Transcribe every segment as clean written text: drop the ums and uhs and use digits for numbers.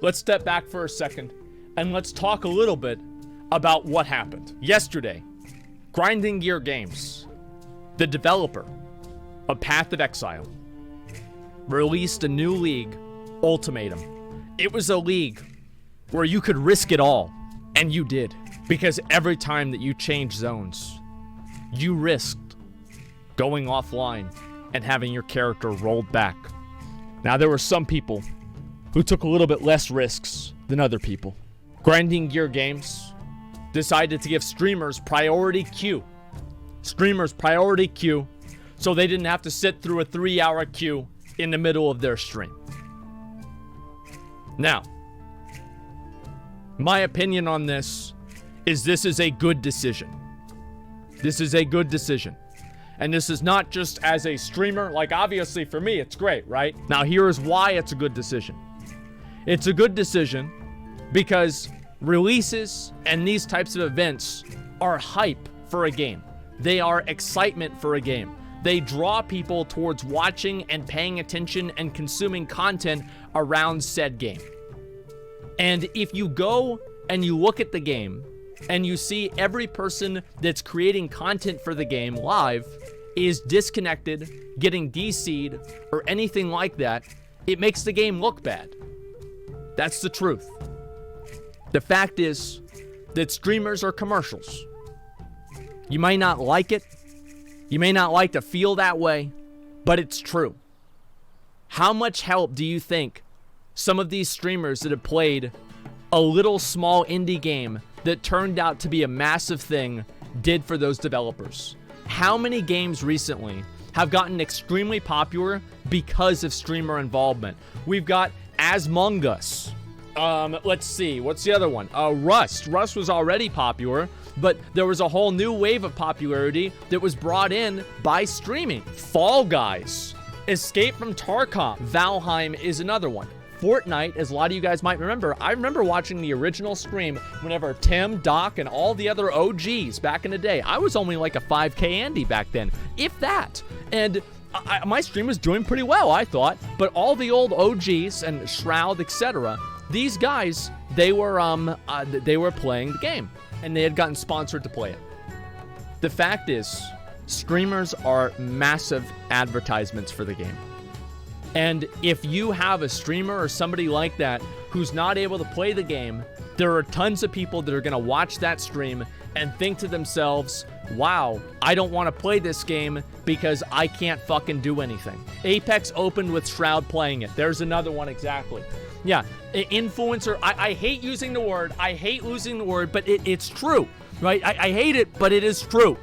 let's step back for a second and let's talk a little bit about what happened. Yesterday, Grinding Gear Games, the developer of Path of Exile, released a new league, Ultimatum. It was a league where you could risk it all, and you did. Because every time that you changed zones, you risked going offline and having your character rolled back. Now, there were some people who took a little bit less risks than other people. Grinding Gear Games decided to give streamers priority queue. Streamers priority queue, so they didn't have to sit through a 3-hour queue in the middle of their stream. Now, my opinion on this is a good decision. This is a good decision. And this is not just as a streamer. Like, obviously for me, it's great, right? Now, here is why it's a good decision. It's a good decision because releases and these types of events are hype for a game. They are excitement for a game. They draw people towards watching and paying attention and consuming content around said game. And if you go and you look at the game and you see every person that's creating content for the game live is disconnected, getting DC'd, or anything like that, it makes the game look bad. That's the truth. The fact is that streamers are commercials. You might not like it. You may not like to feel that way, but it's true. How much help do you think some of these streamers that have played a little small indie game that turned out to be a massive thing did for those developers? How many games recently have gotten extremely popular because of streamer involvement? We've got Asmongold. Let's see, what's the other one? Rust. Rust was already popular, but there was a whole new wave of popularity that was brought in by streaming. Fall Guys. Escape from Tarkov. Valheim is another one. Fortnite, as a lot of you guys might remember, I remember watching the original stream whenever Tim, Doc, and all the other OGs back in the day. I was only like a 5K Andy back then, if that. And my stream was doing pretty well, I thought. But all the old OGs and Shroud, etc., these guys, they were playing the game, and they had gotten sponsored to play it. The fact is, streamers are massive advertisements for the game. And if you have a streamer or somebody like that who's not able to play the game, there are tons of people that are going to watch that stream and think to themselves, wow, I don't want to play this game because I can't fucking do anything. Apex opened with Shroud playing it. There's another one exactly. Yeah, influencer, I hate using the word. I hate losing the word, but it's true, right? I hate it, but it is true.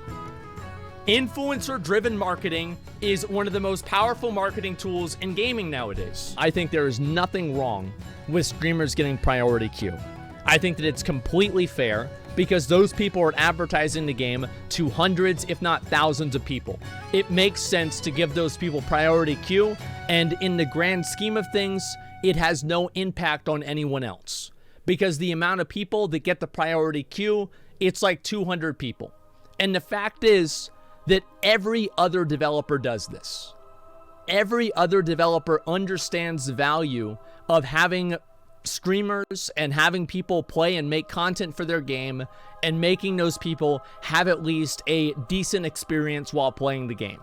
Influencer-driven marketing is one of the most powerful marketing tools in gaming nowadays. I think there is nothing wrong with streamers getting priority queue. I think that it's completely fair because those people are advertising the game to hundreds, if not thousands of people. It makes sense to give those people priority queue, and in the grand scheme of things, it has no impact on anyone else. Because the amount of people that get the priority queue, it's like 200 people. And the fact is that every other developer does this. Every other developer understands the value of having streamers and having people play and make content for their game and making those people have at least a decent experience while playing the game.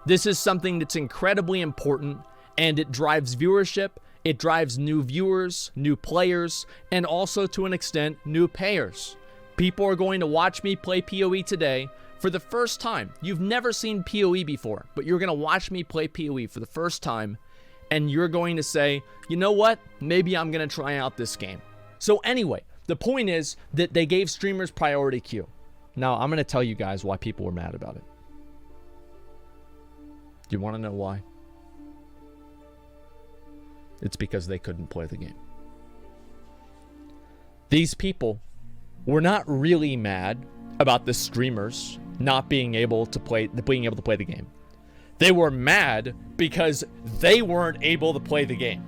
This is something that's incredibly important, and it drives viewership, it drives new viewers, new players, and also to an extent, new payers. People are going to watch me play PoE today for the first time. You've never seen PoE before, but you're going to watch me play PoE for the first time, and you're going to say, you know what? Maybe I'm going to try out this game. So anyway, the point is that they gave streamers priority queue. Now, I'm going to tell you guys why people were mad about it. Do you want to know why? It's because they couldn't play the game. These people were not really mad about the streamers not being able to play the game. They were mad because they weren't able to play the game.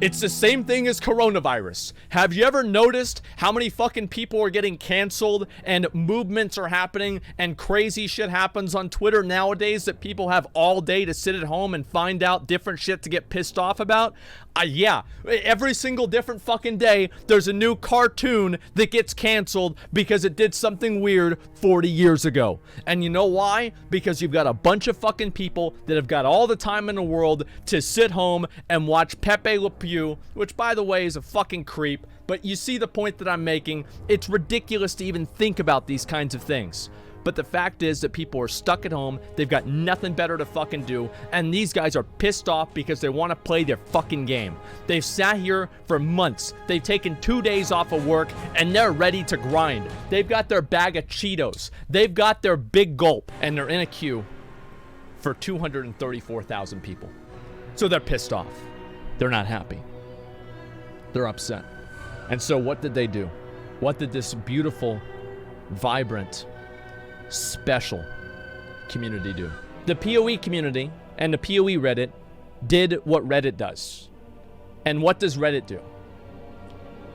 It's the same thing as coronavirus. Have you ever noticed how many fucking people are getting canceled and movements are happening and crazy shit happens on Twitter nowadays that people have all day to sit at home and find out different shit to get pissed off about? Yeah, every single different fucking day, there's a new cartoon that gets canceled because it did something weird 40 years ago. And you know why? Because you've got a bunch of fucking people that have got all the time in the world to sit home and watch Pepe Le Pew, which by the way is a fucking creep, but you see the point that I'm making. It's ridiculous to even think about these kinds of things. But the fact is that people are stuck at home, they've got nothing better to fucking do, and these guys are pissed off because they want to play their fucking game. They've sat here for months, they've taken 2 days off of work, and they're ready to grind. They've got their bag of Cheetos, they've got their big gulp, and they're in a queue for 234,000 people. So they're pissed off. They're not happy. They're upset. And so what did they do? What did this beautiful, vibrant, special community do? The PoE community and the PoE Reddit did what Reddit does. And what does Reddit do?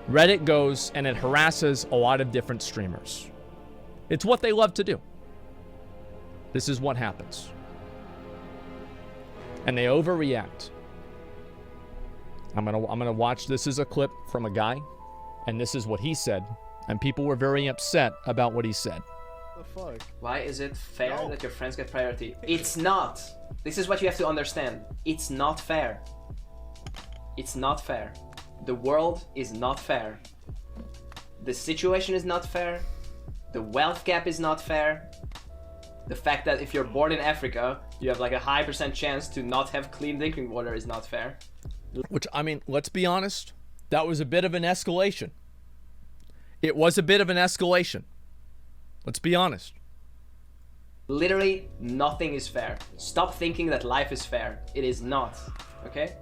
Reddit goes and it harasses a lot of different streamers. It's what they love to do. This is what happens. And they overreact. I'm gonna watch. This is a clip from a guy, and this is what he said, and people were very upset about what he said. The fuck? Why is it fair that your friends get priority? It's not. This is what you have to understand. It's not fair. It's not fair. The world is not fair. The situation is not fair. The wealth gap is not fair. The fact that if you're born in Africa, you have like a high % chance to not have clean drinking water is not fair. Which, I mean, let's be honest, that was a bit of an escalation. It was a bit of an escalation. Let's be honest. Literally nothing is fair. Stop thinking that life is fair. It is not. Okay?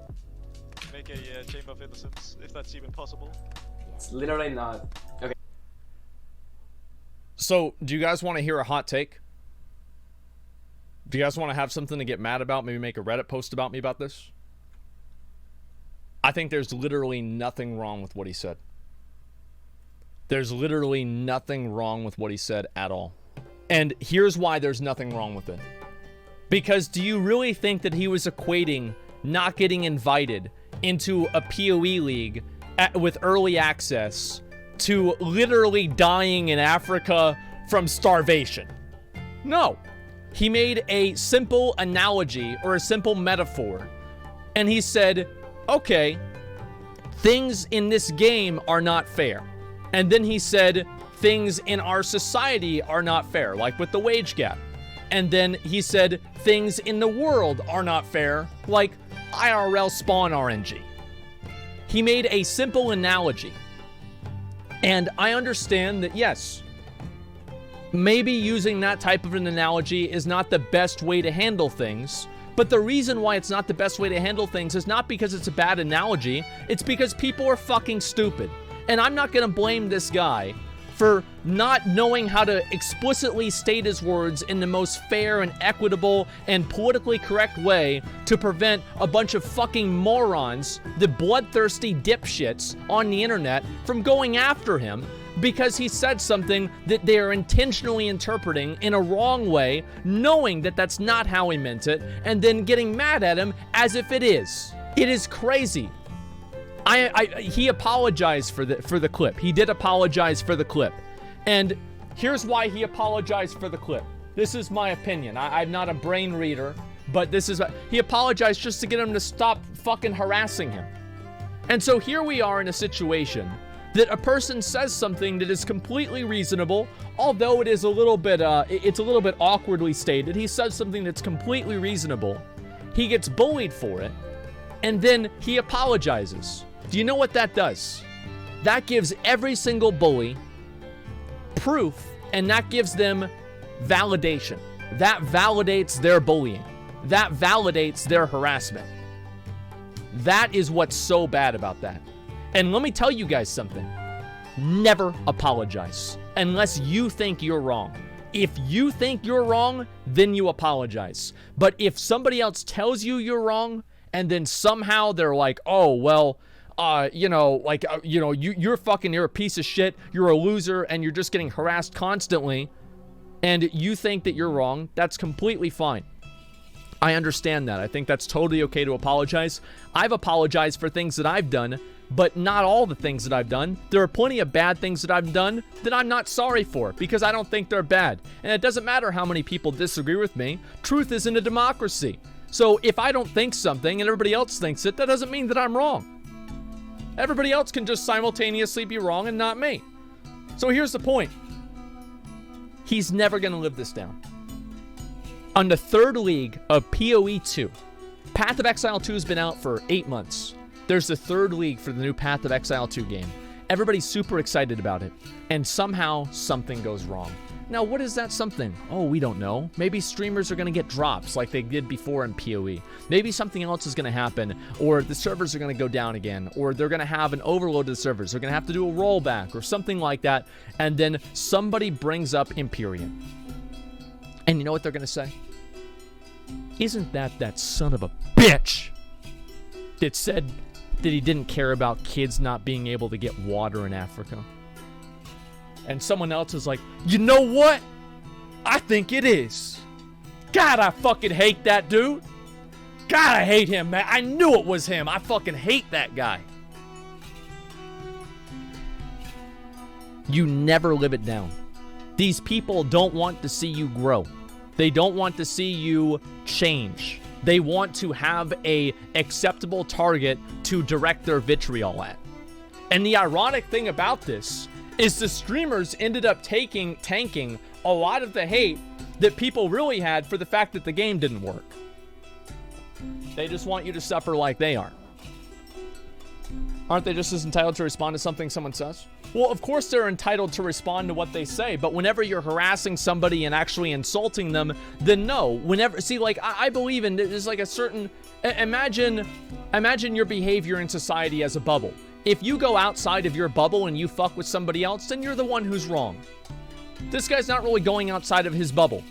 Make a Chamber of Innocence, if that's even possible. It's literally not. Okay. So, do you guys want to hear a hot take? Do you guys want to have something to get mad about? Maybe make a Reddit post about me about this? I think there's literally nothing wrong with what he said. There's literally nothing wrong with what he said at all. And here's why there's nothing wrong with it. Because do you really think that he was equating not getting invited into a PoE league with early access to literally dying in Africa from starvation? No. He made a simple analogy or a simple metaphor. And he said, okay, things in this game are not fair. And then he said, things in our society are not fair, like with the wage gap. And then he said, things in the world are not fair, like IRL spawn RNG. He made a simple analogy. And I understand that, yes, maybe using that type of an analogy is not the best way to handle things. But the reason why it's not the best way to handle things is not because it's a bad analogy. It's because people are fucking stupid. And I'm not gonna blame this guy for not knowing how to explicitly state his words in the most fair and equitable and politically correct way to prevent a bunch of fucking morons, the bloodthirsty dipshits on the internet, from going after him because he said something that they are intentionally interpreting in a wrong way, knowing that that's not how he meant it, and then getting mad at him as if it is. It is crazy. He apologized for the clip. He did apologize for the clip. And here's why he apologized for the clip. This is my opinion. I'm not a brain reader, but this is... He apologized just to get him to stop fucking harassing him. And so here we are in a situation that a person says something that is completely reasonable, although it is a little bit, it's a little bit awkwardly stated. He says something that's completely reasonable. He gets bullied for it, and then he apologizes. Do you know what that does? That gives every single bully proof, and that gives them validation. That validates their bullying. That validates their harassment. That is what's so bad about that. And let me tell you guys something. Never apologize unless you think you're wrong. If you think you're wrong, then you apologize. But if somebody else tells you you're wrong, and then somehow they're like, oh, well, you know, like, you know, you're a piece of shit, you're a loser, and you're just getting harassed constantly, and you think that you're wrong, that's completely fine. I understand that. I think that's totally okay to apologize. I've apologized for things that I've done, but not all the things that I've done. There are plenty of bad things that I've done that I'm not sorry for because I don't think they're bad. And it doesn't matter how many people disagree with me. Truth isn't a democracy. So if I don't think something and everybody else thinks it, that doesn't mean that I'm wrong. Everybody else can just simultaneously be wrong and not me. So here's the point. He's never going to live this down. On the third league of PoE 2, Path of Exile 2 has been out for 8 months. There's the third league for the new Path of Exile 2 game. Everybody's super excited about it, and somehow something goes wrong. Now, what is that something? Oh, we don't know. Maybe streamers are going to get drops like they did before in PoE. Maybe something else is going to happen, or the servers are going to go down again, or they're going to have an overload of the servers. They're going to have to do a rollback or something like that, and then somebody brings up Empyrean. And you know what they're going to say? Isn't that son of a bitch that said that he didn't care about kids not being able to get water in Africa? And someone else is like, you know what? I think it is. God, I fucking hate that dude. God, I hate him, man. I knew it was him. I fucking hate that guy. You never live it down. These people don't want to see you grow. They don't want to see you change. They want to have a acceptable target to direct their vitriol at. And the ironic thing about this is the streamers ended up tanking a lot of the hate that people really had for the fact that the game didn't work. They just want you to suffer like they are. Aren't they just as entitled to respond to something someone says? Well, of course they're entitled to respond to what they say, but whenever you're harassing somebody and actually insulting them, then no. Whenever, see, like, I believe in, there's like a certain, imagine your behavior in society as a bubble. If you go outside of your bubble and you fuck with somebody else, then you're the one who's wrong. This guy's not really going outside of his bubble.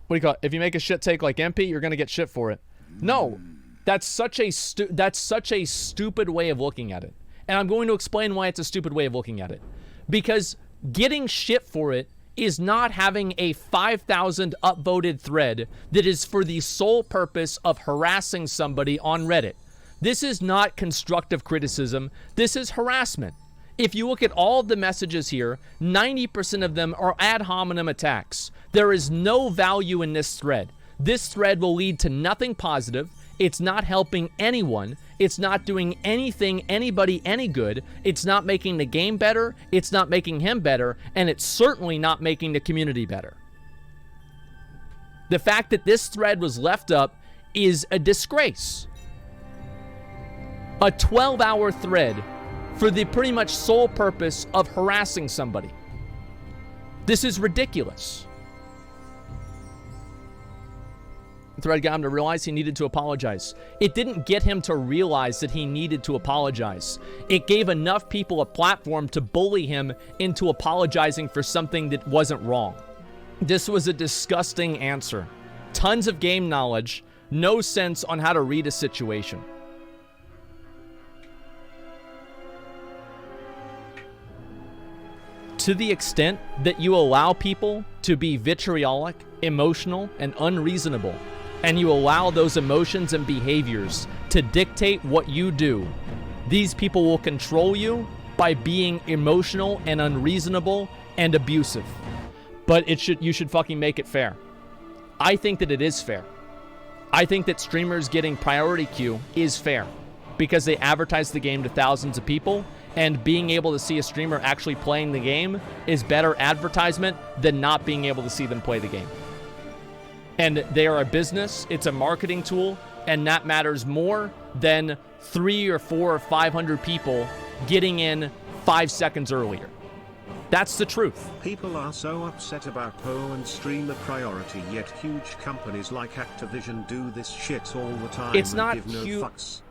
What do you call it? If you make a shit take like MP, you're gonna get shit for it. No, that's such a stupid way of looking at it. And I'm going to explain why it's a stupid way of looking at it. Because getting shit for it is not having a 5,000 upvoted thread that is for the sole purpose of harassing somebody on Reddit. This is not constructive criticism. This is harassment. If you look at all of the messages here, 90% of them are ad hominem attacks. There is no value in this thread. This thread will lead to nothing positive. It's not helping anyone. It's not doing anybody any good. It's not making the game better. It's not making him better. And it's certainly not making the community better. The fact that this thread was left up is a disgrace. A 12-hour thread for the pretty much sole purpose of harassing somebody. This is ridiculous. The thread got him to realize he needed to apologize. It didn't get him to realize that he needed to apologize. It gave enough people a platform to bully him into apologizing for something that wasn't wrong. This was a disgusting answer. Tons of game knowledge, no sense on how to read a situation. To the extent that you allow people to be vitriolic, emotional, and unreasonable, and you allow those emotions and behaviors to dictate what you do, these people will control you by being emotional and unreasonable and abusive. But you should fucking make it fair. I think that it is fair. I think that streamers getting priority queue is fair because they advertise the game to thousands of people, and being able to see a streamer actually playing the game is better advertisement than not being able to see them play the game. And they are a business, it's a marketing tool, and that matters more than 3 or 4 or 500 people getting in 5 seconds earlier. That's the truth. People are so upset about PoE and streamer priority, yet huge companies like Activision do this shit all the time. It's not give no fucks.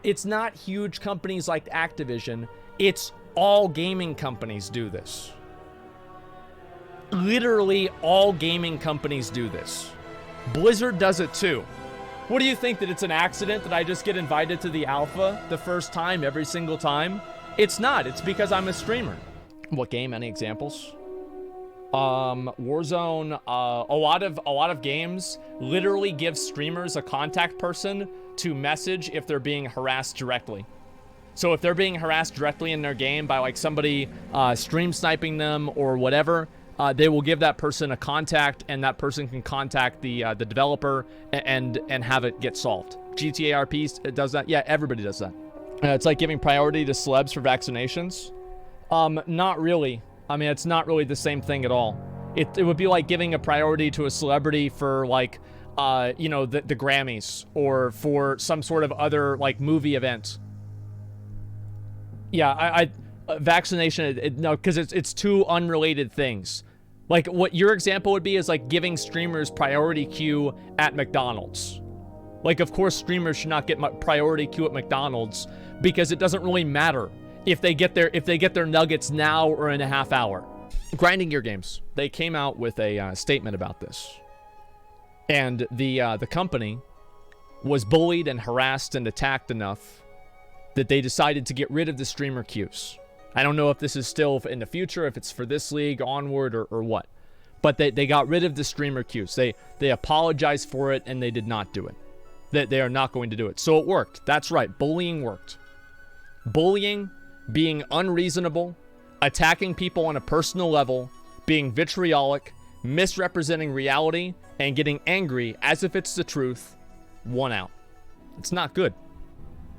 It's not huge companies like Activision. It's all gaming companies do this. Literally all gaming companies do this. Blizzard does it too. What do you think, that it's an accident that I just get invited to the alpha the first time every single time? It's not. It's because I'm a streamer. What game? Any examples? Warzone. A lot of games literally give streamers a contact person to message if they're being harassed directly. So if they're being harassed directly in their game by like somebody stream sniping them or whatever, they will give that person a contact, and that person can contact the developer and have it get solved. GTA RP does that. Yeah, everybody does that. It's like giving priority to celebs for vaccinations. Not really. I mean, it's not really the same thing at all. It would be like giving a priority to a celebrity for like, you know, the Grammys, or for some sort of other like movie event. Yeah, vaccination, no, because it's two unrelated things. Like what your example would be is like giving streamers priority queue at McDonald's. Like, of course, streamers should not get priority queue at McDonald's, because it doesn't really matter if they get their nuggets now or in a half hour. Grinding Gear Games, they came out with a statement about this, and the company was bullied and harassed and attacked enough that they decided to get rid of the streamer queues. I don't know if this is still in the future, if it's for this league onward or what, but they got rid of the streamer queues. They apologized for it, and they did not do it. They are not going to do it. So it worked. That's right. Bullying worked. Bullying, being unreasonable, attacking people on a personal level, being vitriolic, misrepresenting reality, and getting angry as if it's the truth, won out. It's not good.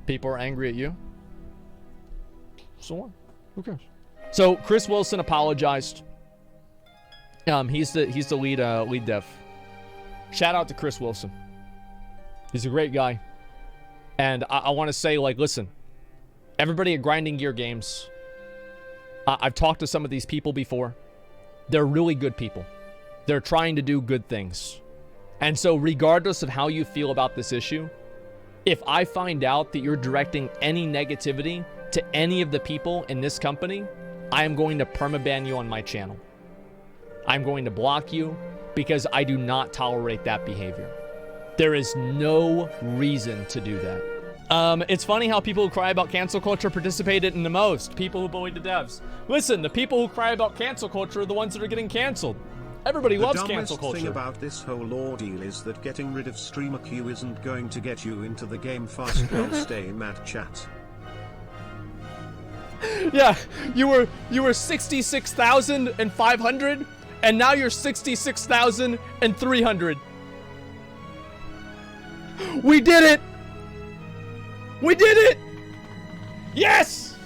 People are angry at you. So what? Who cares? So Chris Wilson apologized. He's the lead dev. Shout out to Chris Wilson. He's a great guy. And I want to say, like, listen, everybody at Grinding Gear Games, I've talked to some of these people before. They're really good people. They're trying to do good things. And so regardless of how you feel about this issue, if I find out that you're directing any negativity to any of the people in this company, I am going to permaban you on my channel. I'm going to block you because I do not tolerate that behavior. There is no reason to do that. It's funny how people who cry about cancel culture participated in the most. People who bullied the devs. Listen, the people who cry about cancel culture are the ones that are getting canceled. Everybody loves cancel culture. The dumbest thing about this whole ordeal is that getting rid of streamer queue isn't going to get you into the game fast. Well, stay mad, chat. Yeah, you were 66,500, and now you're 66,300. We did it! We did it! Yes!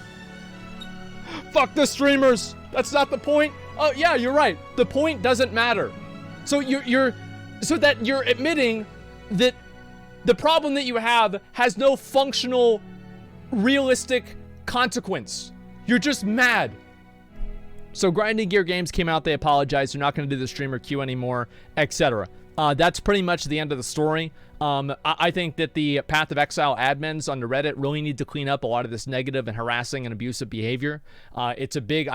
Fuck the streamers. That's not the point. Oh yeah, you're right. The point doesn't matter. So you're admitting that the problem that you have has no functional, realistic consequence. You're just mad. So Grinding Gear Games came out, they apologized, they're not going to do the streamer queue anymore, etc. That's pretty much the end of the story. I think that the Path of Exile admins on the Reddit really need to clean up a lot of this negative and harassing and abusive behavior. I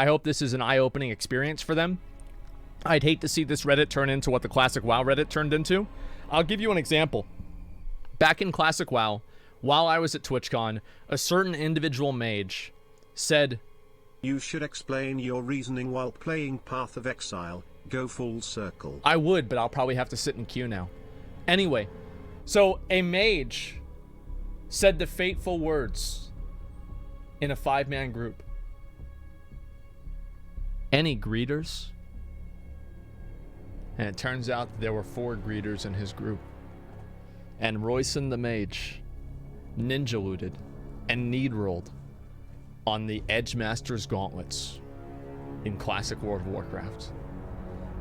hope this is an eye-opening experience for them. I'd hate to see this Reddit turn into what the Classic WoW Reddit turned into. I'll give you an example. Back in Classic WoW, while I was at TwitchCon, a certain individual mage said, "You should explain your reasoning while playing Path of Exile. Go full circle." I would, but I'll probably have to sit in queue now. Anyway, so a mage said the fateful words in a 5-man group. "Any greeters?" And it turns out that there were 4 greeters in his group. And Royson the mage ninja looted and need rolled on the Edgemaster's gauntlets in Classic World of Warcraft.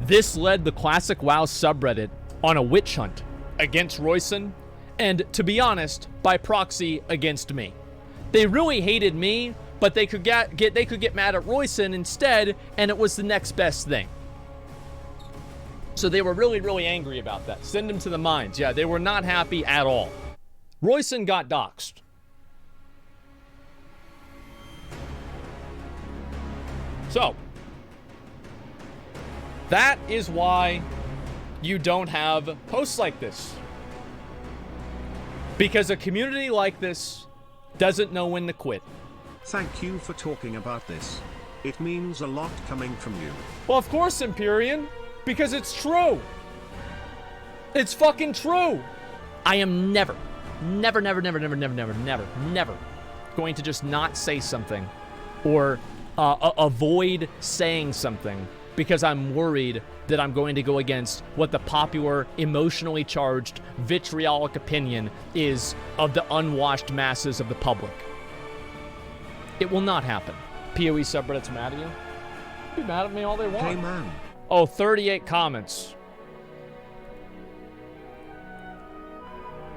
This led the Classic WoW subreddit on a witch hunt against Royson, and to be honest, by proxy, against me. They really hated me, but they could get mad at Royson instead, and it was the next best thing. So they were really, really angry about that. Send them to the mines. Yeah, they were not happy at all. Royson got doxxed. So, that is why you don't have posts like this. Because a community like this doesn't know when to quit. Thank you for talking about this. It means a lot coming from you. Well, of course, Empyrean, because it's true. It's fucking true. I am never going to just not say something or avoid saying something because I'm worried that I'm going to go against what the popular, emotionally charged, vitriolic opinion is of the unwashed masses of the public. It will not happen. PoE subreddit's mad at you? Be mad at me all they want. Hey man. Oh, 38 comments.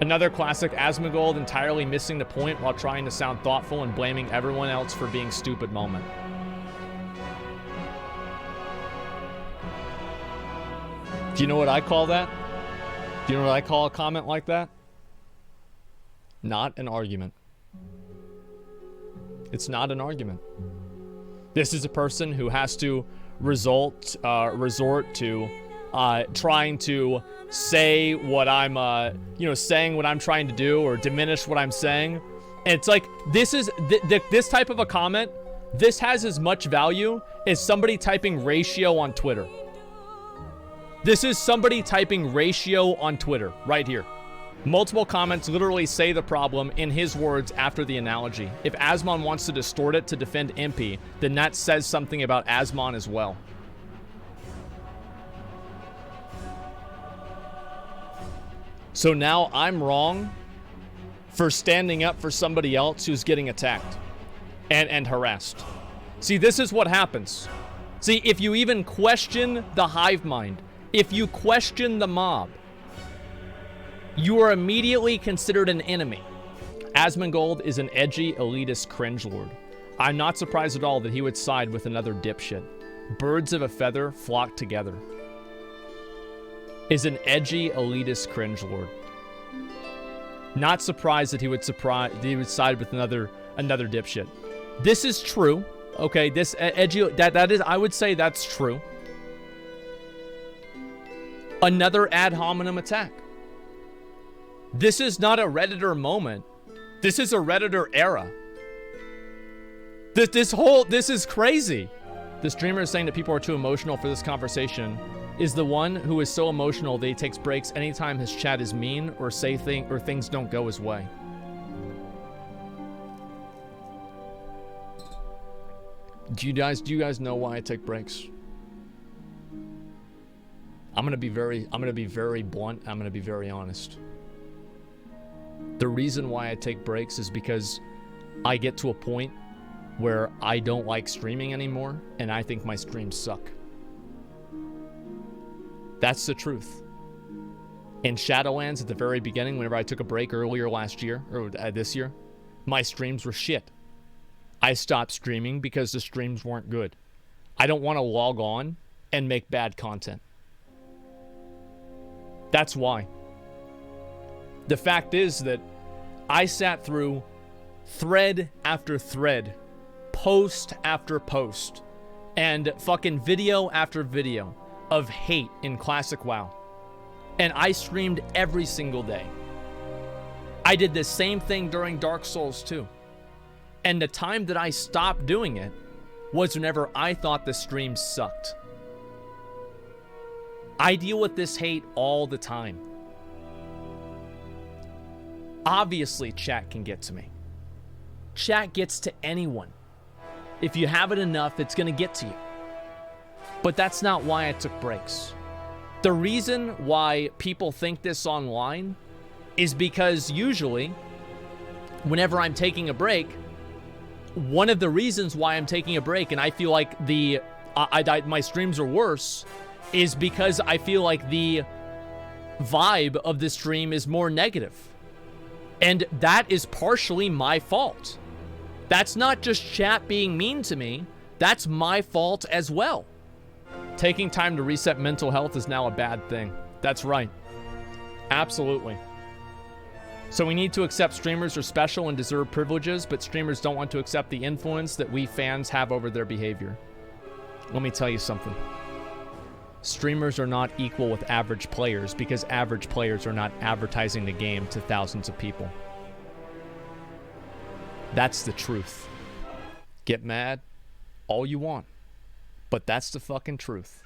Another classic Asmongold entirely missing the point while trying to sound thoughtful and blaming everyone else for being stupid moment. Do you know what I call that? Do you know what I call a comment like that? Not an argument. It's not an argument. This is a person who has to resort to trying to say what I'm, saying what I'm trying to do or diminish what I'm saying. And it's like, this is, this type of a comment, this has as much value as somebody typing ratio on Twitter. This is somebody typing ratio on Twitter, right here. Multiple comments literally say the problem in his words after the analogy. If Asmon wants to distort it to defend MP, then that says something about Asmon as well. So now I'm wrong for standing up for somebody else who's getting attacked and harassed. See, this is what happens. See, if you even question the hive mind, if you question the mob, you are immediately considered an enemy. Asmongold is an edgy, elitist cringelord. I'm not surprised at all that he would side with another dipshit. Birds of a feather flock together. Is an edgy, elitist cringelord. Not surprised that he would side with another dipshit. This is true. Okay, this edgy that is, I would say that's true. Another ad hominem attack. This is not a Redditor moment. This is a Redditor era. This is crazy. The streamer is saying that people are too emotional for this conversation. Is the one who is so emotional that he takes breaks anytime his chat is mean or things don't go his way. Do you guys know why I take breaks? I'm gonna be very blunt. I'm gonna be very honest. The reason why I take breaks is because I get to a point where I don't like streaming anymore, and I think my streams suck. That's the truth. In Shadowlands at the very beginning, whenever I took a break earlier last year, or this year, my streams were shit. I stopped streaming because the streams weren't good. I don't want to log on and make bad content. That's why. The fact is that I sat through thread after thread, post after post, and fucking video after video of hate in Classic WoW. And I streamed every single day. I did the same thing during Dark Souls 2. And the time that I stopped doing it was whenever I thought the stream sucked. I deal with this hate all the time. Obviously, chat can get to me. Chat gets to anyone. If you have it enough, it's going to get to you. But that's not why I took breaks. The reason why people think this online is because usually, whenever I'm taking a break, one of the reasons why I'm taking a break and I feel like my streams are worse is because I feel like the vibe of the stream is more negative. And that is partially my fault. That's not just chat being mean to me. That's my fault as well. Taking time to reset mental health is now a bad thing. That's right. Absolutely. So we need to accept streamers are special and deserve privileges, but streamers don't want to accept the influence that we fans have over their behavior. Let me tell you something. Streamers are not equal with average players because average players are not advertising the game to thousands of people. That's the truth. Get mad all you want, but that's the fucking truth.